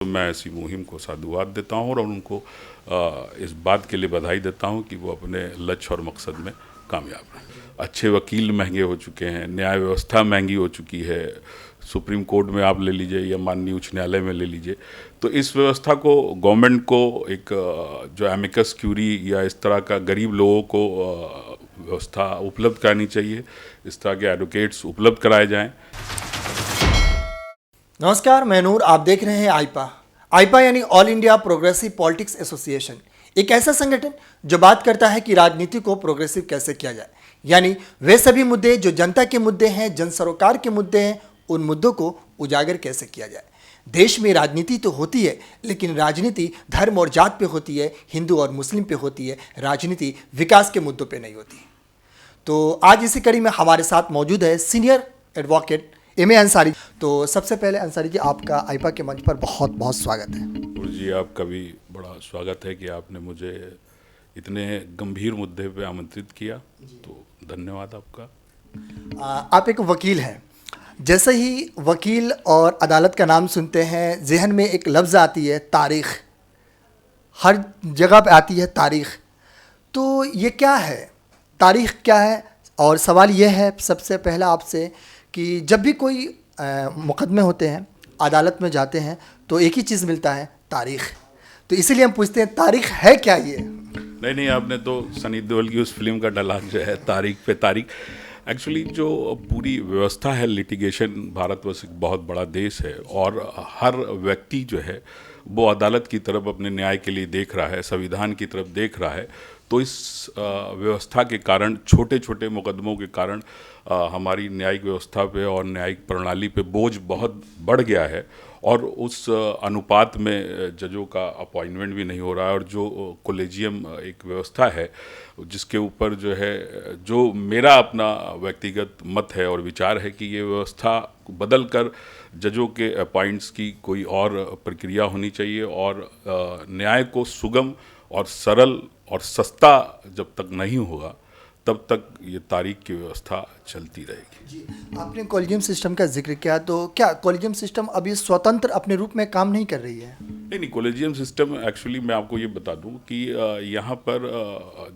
तो मैं ऐसी मुहिम को साधुवाद देता हूँ और उनको इस बात के लिए बधाई देता हूँ कि वो अपने लक्ष्य और मकसद में कामयाब हैं। अच्छे वकील महंगे हो चुके हैं, न्याय व्यवस्था महंगी हो चुकी है। सुप्रीम कोर्ट में आप ले लीजिए या माननीय उच्च न्यायालय में ले लीजिए, तो इस व्यवस्था को गवर्नमेंट को एक जो एमिकस क्यूरी या इस तरह का गरीब लोगों को व्यवस्था उपलब्ध करानी चाहिए। इस तरह के एडवोकेट्स उपलब्ध कराए जाएं। नमस्कार, मैं नूर। आप देख रहे हैं आईपा यानी all India progressive politics association, एक ऐसा संगठन जो बात करता है कि राजनीति को प्रोग्रेसिव कैसे किया जाए, यानी वे सभी मुद्दे जो जनता के मुद्दे हैं, जन सरोकार के मुद्दे हैं, उन मुद्दों को उजागर कैसे किया जाए। देश में राजनीति तो होती है, लेकिन राजनीति धर्म और जात पे होती है, हिंदू और मुस्लिम पे होती है। राजनीति विकास के मुद्दों पे नहीं होती। तो आज इसी कड़ी में हमारे साथ मौजूद है senior advocate M A Ansari. तो सबसे पहले अंसारी जी, आपका आईपा के मंच पर बहुत बहुत स्वागत है। जी, आपका भी बड़ा स्वागत है कि आपने मुझे इतने गंभीर मुद्दे पे आमंत्रित किया, तो धन्यवाद आपका। आप एक वकील हैं। जैसे ही वकील और अदालत का नाम सुनते हैं, जहन में एक लफ्ज़ आती है तारीख़। हर जगह पे आती है तारीख़। तो ये क्या है, तारीख़ क्या है? और सवाल ये है सबसे पहला आपसे कि जब भी कोई मुकदमे होते हैं, अदालत में जाते हैं, तो एक ही चीज़ मिलता है, तारीख़। तो इसीलिए हम पूछते हैं तारीख़ है क्या ये? नहीं, आपने तो सनी देओल की उस फिल्म का डायलॉग जो है तारीख पे तारीख। एक्चुअली जो पूरी व्यवस्था है लिटिगेशन, भारतवर्ष एक बहुत बड़ा देश है और हर व्यक्ति जो है वो अदालत की तरफ अपने न्याय के लिए देख रहा है, संविधान की तरफ देख रहा है। तो इस व्यवस्था के कारण, छोटे छोटे मुकदमों के कारण हमारी न्यायिक व्यवस्था पे और न्यायिक प्रणाली पे बोझ बहुत बढ़ गया है और उस अनुपात में जजों का अपॉइंटमेंट भी नहीं हो रहा है। और जो कॉलेजियम एक व्यवस्था है जिसके ऊपर जो है, जो मेरा अपना व्यक्तिगत मत है और विचार है कि ये व्यवस्था बदल कर जजों के अपॉइंट्स की कोई और प्रक्रिया होनी चाहिए और न्याय को सुगम और सरल और सस्ता जब तक नहीं होगा तब तक ये तारीख की व्यवस्था चलती रहेगी। जी, आपने कॉलेजियम सिस्टम का जिक्र किया, तो क्या कॉलेजियम सिस्टम अभी स्वतंत्र अपने रूप में काम नहीं कर रही है? नहीं, कॉलेजियम सिस्टम एक्चुअली मैं आपको ये बता दूं कि यहाँ पर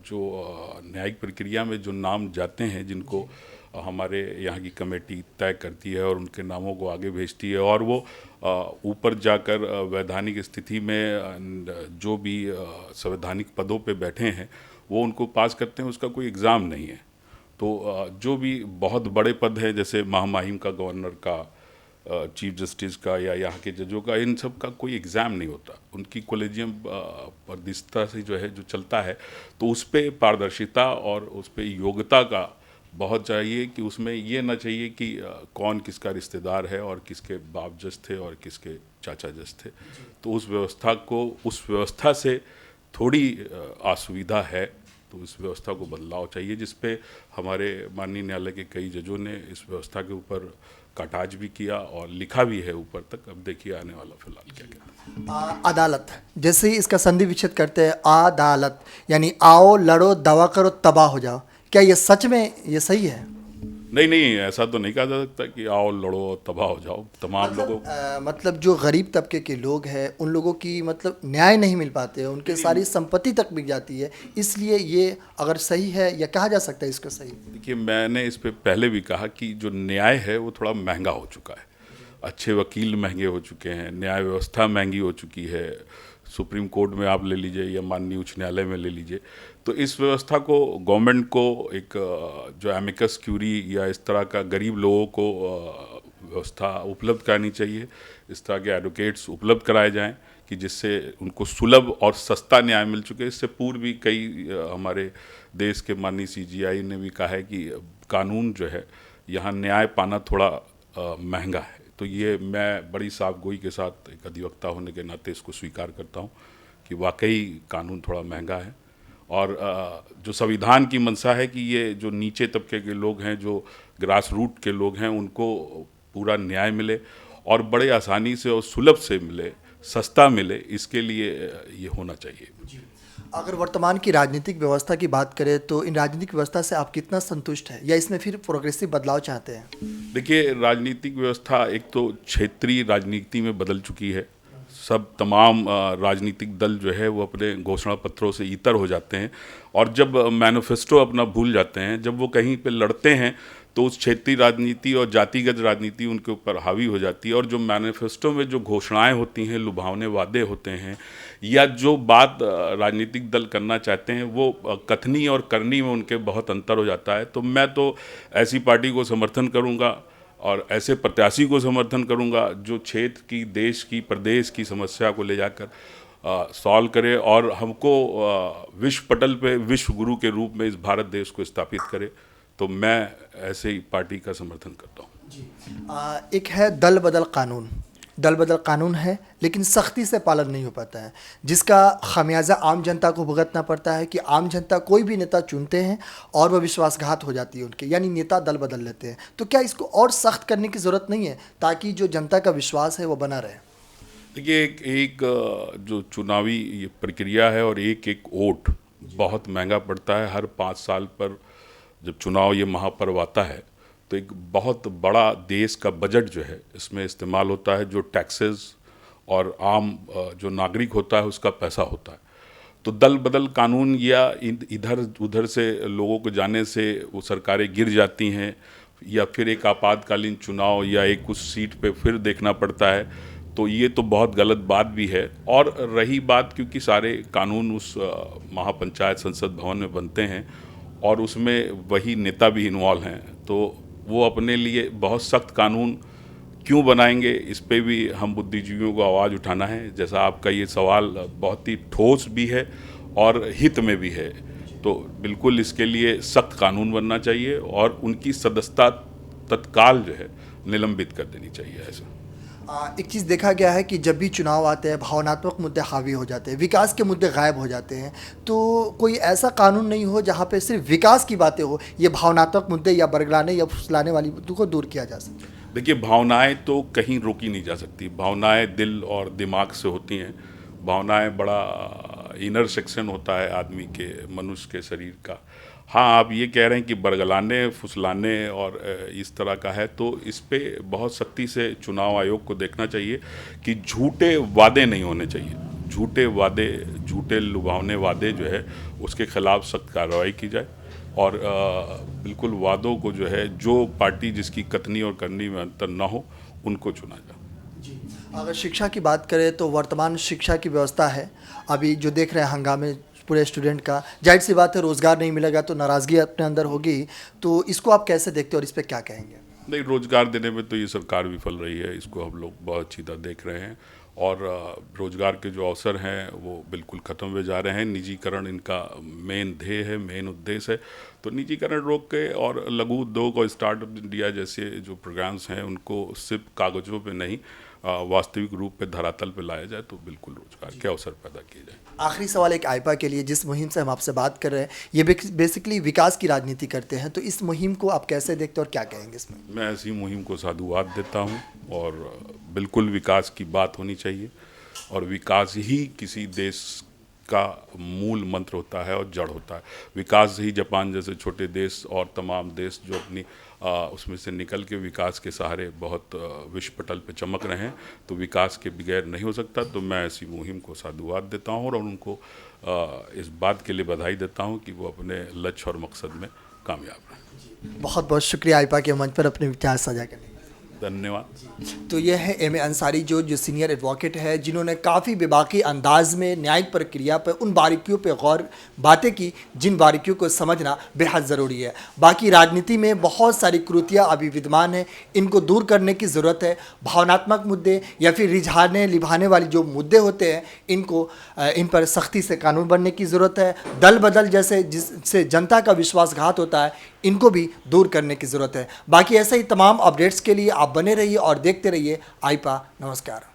जो न्यायिक प्रक्रिया में जो नाम जाते हैं, जिनको हमारे यहाँ की कमेटी तय करती है और उनके नामों को आगे भेजती है और वो ऊपर जाकर वैधानिक स्थिति में जो भी संवैधानिक पदों पे बैठे हैं वो उनको पास करते हैं, उसका कोई एग्ज़ाम नहीं है। तो जो भी बहुत बड़े पद हैं, जैसे महामहिम का, गवर्नर का, चीफ जस्टिस का या यहाँ के जजों का, इन सब का कोई एग्ज़ाम नहीं होता। उनकी कॉलेजियम पारदर्शिता से जो है जो चलता है, तो उस पर पारदर्शिता और उस पर योग्यता का बहुत चाहिए कि उसमें ये ना चाहिए कि कौन किसका रिश्तेदार है और किसके बाप जज थे और किसके चाचा जज थे। तो उस व्यवस्था को, उस व्यवस्था से थोड़ी असुविधा है, तो इस व्यवस्था को बदलाव चाहिए, जिस पे हमारे माननीय न्यायालय के कई जजों ने इस व्यवस्था के ऊपर काटाज भी किया और लिखा भी है ऊपर तक। अब देखिए आने वाला फिलहाल क्या कहता है। अदालत, जैसे ही इसका संधि विच्छेद करते हैं, अदालत यानी आओ लड़ो दवा करो तबाह हो जाओ, क्या ये सच में ये सही है? नहीं, ऐसा तो नहीं कहा जा सकता कि आओ लड़ो तबाह हो जाओ। तमाम लोगों मतलब जो गरीब तबके के लोग हैं, उन लोगों की मतलब न्याय नहीं मिल पाते हैं, उनके सारी संपत्ति तक बिक जाती है, इसलिए ये अगर सही है या कहा जा सकता है इसको सही? देखिए, मैंने इस पे पहले भी कहा कि जो न्याय है वो थोड़ा महंगा हो चुका है। अच्छे वकील महंगे हो चुके हैं, न्याय व्यवस्था महंगी हो चुकी है। सुप्रीम कोर्ट में आप ले लीजिए या माननीय उच्च न्यायालय में ले लीजिए, तो इस व्यवस्था को गवर्नमेंट को एक जो एमिकस क्यूरी या इस तरह का गरीब लोगों को व्यवस्था उपलब्ध करानी चाहिए। इस तरह के एडवोकेट्स उपलब्ध कराए जाएं कि जिससे उनको सुलभ और सस्ता न्याय मिल चुके। इससे पूर्व भी कई हमारे देश के माननीय CJI ने भी कहा है कि कानून जो है, यहाँ न्याय पाना थोड़ा महंगा है। तो ये मैं बड़ी साफगोई के साथ एक अधिवक्ता होने के नाते इसको स्वीकार करता हूँ कि वाकई कानून थोड़ा महंगा है। और जो संविधान की मंशा है कि ये जो नीचे तबके के लोग हैं, जो ग्रास रूट के लोग हैं, उनको पूरा न्याय मिले और बड़े आसानी से और सुलभ से मिले, सस्ता मिले, इसके लिए ये होना चाहिए। अगर वर्तमान की राजनीतिक व्यवस्था की बात करें तो इन राजनीतिक व्यवस्था से आप कितना संतुष्ट हैं या इसमें फिर प्रोग्रेसिव बदलाव चाहते हैं? देखिए, राजनीतिक व्यवस्था एक तो क्षेत्रीय राजनीति में बदल चुकी है। सब तमाम राजनीतिक दल जो है वो अपने घोषणा पत्रों से ईतर हो जाते हैं, और जब मैनिफेस्टो अपना भूल जाते हैं, जब वो कहीं पे लड़ते हैं तो उस क्षेत्रीय राजनीति और जातिगत राजनीति उनके ऊपर हावी हो जाती है। और जो मैनिफेस्टो में जो घोषणाएं होती हैं, लुभावने वादे होते हैं, या जो बात राजनीतिक दल करना चाहते हैं, वो कथनी और करनी में उनके बहुत अंतर हो जाता है। तो मैं तो ऐसी पार्टी को समर्थन करूंगा और ऐसे प्रत्याशी को समर्थन करूंगा जो क्षेत्र की, देश की, प्रदेश की समस्या को ले जाकर सॉल्व करे और हमको विश्व पटल पे विश्व गुरु के रूप में इस भारत देश को स्थापित करे। तो मैं ऐसे ही पार्टी का समर्थन करता हूँ। एक है दल बदल कानून। दल बदल कानून है लेकिन सख्ती से पालन नहीं हो पाता है, जिसका खामियाजा आम जनता को भुगतना पड़ता है कि आम जनता कोई भी नेता चुनते हैं और वह विश्वासघात हो जाती है उनके, यानी नेता दल बदल लेते हैं। तो क्या इसको और सख्त करने की ज़रूरत नहीं है ताकि जो जनता का विश्वास है वो बना रहे? देखिए, एक जो चुनावी ये प्रक्रिया है और एक वोट बहुत महंगा पड़ता है। हर 5 साल पर जब चुनाव ये महापर्व आता है तो एक बहुत बड़ा देश का बजट जो है इसमें इस्तेमाल होता है, जो टैक्सेस और आम जो नागरिक होता है उसका पैसा होता है। तो दल बदल कानून या इधर उधर से लोगों को जाने से वो सरकारें गिर जाती हैं, या फिर एक आपातकालीन चुनाव या एक उस सीट पे फिर देखना पड़ता है, तो ये तो बहुत गलत बात भी है। और रही बात, क्योंकि सारे कानून उस महापंचायत संसद भवन में बनते हैं और उसमें वही नेता भी इन्वॉल्व हैं, तो वो अपने लिए बहुत सख्त कानून क्यों बनाएंगे, इस पे भी हम बुद्धिजीवियों को आवाज़ उठाना है। जैसा आपका ये सवाल बहुत ही ठोस भी है और हित में भी है, तो बिल्कुल इसके लिए सख्त कानून बनना चाहिए और उनकी सदस्यता तत्काल जो है निलंबित कर देनी चाहिए। ऐसा एक चीज़ देखा गया है कि जब भी चुनाव आते हैं भावनात्मक मुद्दे हावी हो जाते हैं, विकास के मुद्दे गायब हो जाते हैं। तो कोई ऐसा कानून नहीं हो जहाँ पे सिर्फ विकास की बातें हो, ये भावनात्मक मुद्दे या बरगलाने या फुसलाने वाली मुद्दों को दूर किया जा सके। देखिए, भावनाएं तो कहीं रोकी नहीं जा सकती। भावनाएं दिल और दिमाग से होती हैं। भावनाएं बड़ा इनर सेक्शन होता है आदमी के, मनुष्य के शरीर का। हाँ, आप ये कह रहे हैं कि बरगलाने, फुसलाने और इस तरह का है, तो इस पे बहुत सख्ती से चुनाव आयोग को देखना चाहिए कि झूठे वादे नहीं होने चाहिए। झूठे वादे, झूठे लुभावने वादे जो है उसके खिलाफ सख्त कार्रवाई की जाए और बिल्कुल वादों को जो है, जो पार्टी जिसकी कथनी और करनी में अंतर ना हो, उनको चुना जाए। अगर शिक्षा की बात करें तो वर्तमान शिक्षा की व्यवस्था है, अभी जो देख रहे हैं हंगामे पूरे स्टूडेंट का, जाहिर सी बात है रोज़गार नहीं मिलेगा तो नाराज़गी अपने अंदर होगी। तो इसको आप कैसे देखते हो और इस पर क्या कहेंगे? नहीं, रोज़गार देने में तो ये सरकार विफल रही है, इसको हम लोग बहुत अच्छी तरह देख रहे हैं। और रोज़गार के जो अवसर हैं वो बिल्कुल ख़त्म हुए जा रहे हैं। निजीकरण इनका मेन ध्येय है, मेन उद्देश्य है। तो निजीकरण रोक के और लघु उद्योग और स्टार्टअप इंडिया जैसे जो प्रोग्राम्स हैं उनको सिर्फ कागज़ों पे नहीं, वास्तविक रूप पे धरातल पे लाया जाए तो बिल्कुल रोजगार के अवसर पैदा किए जाए। आखिरी सवाल एक आईपा के लिए, जिस मुहिम से हम आपसे बात कर रहे हैं, ये बेसिकली विकास की राजनीति करते हैं, तो इस मुहिम को आप कैसे देखते हैं और क्या कहेंगे इसमें? मैं ऐसी मुहिम को साधुवाद देता हूँ और बिल्कुल विकास की बात होनी चाहिए और विकास ही किसी देश का मूल मंत्र होता है और जड़ होता है। विकास ही जापान जैसे छोटे देश और तमाम देश जो अपनी उसमें से निकल के विकास के सहारे बहुत विश्व पटल पे चमक रहे हैं, तो विकास के बगैर नहीं हो सकता। तो मैं ऐसी मुहिम को साधुवाद देता हूँ और उनको इस बात के लिए बधाई देता हूँ कि वो अपने लक्ष्य और मकसद में कामयाब रहें। बहुत बहुत शुक्रिया आईपा के मंच पर अपने विचार साझा करने। धन्यवाद। तो यह है एम ए अंसारी जो सीनियर एडवोकेट है, जिन्होंने काफ़ी बेबाकी अंदाज में न्यायिक प्रक्रिया पर उन बारीकियों पर गौर बातें की जिन बारीकियों को समझना बेहद ज़रूरी है। बाकी राजनीति में बहुत सारी कुरीतियाँ अभी विद्यमान हैं, इनको दूर करने की ज़रूरत है। भावनात्मक मुद्दे या फिर रिझाने लिभाने वाले जो मुद्दे होते हैं इन पर सख्ती से कानून बनने की ज़रूरत है। दल बदल जैसे जिससे जनता का विश्वासघात होता है, इनको भी दूर करने की ज़रूरत है। बाकी ऐसे ही तमाम अपडेट्स के लिए आप बने रहिए और देखते रहिए आईपा। नमस्कार।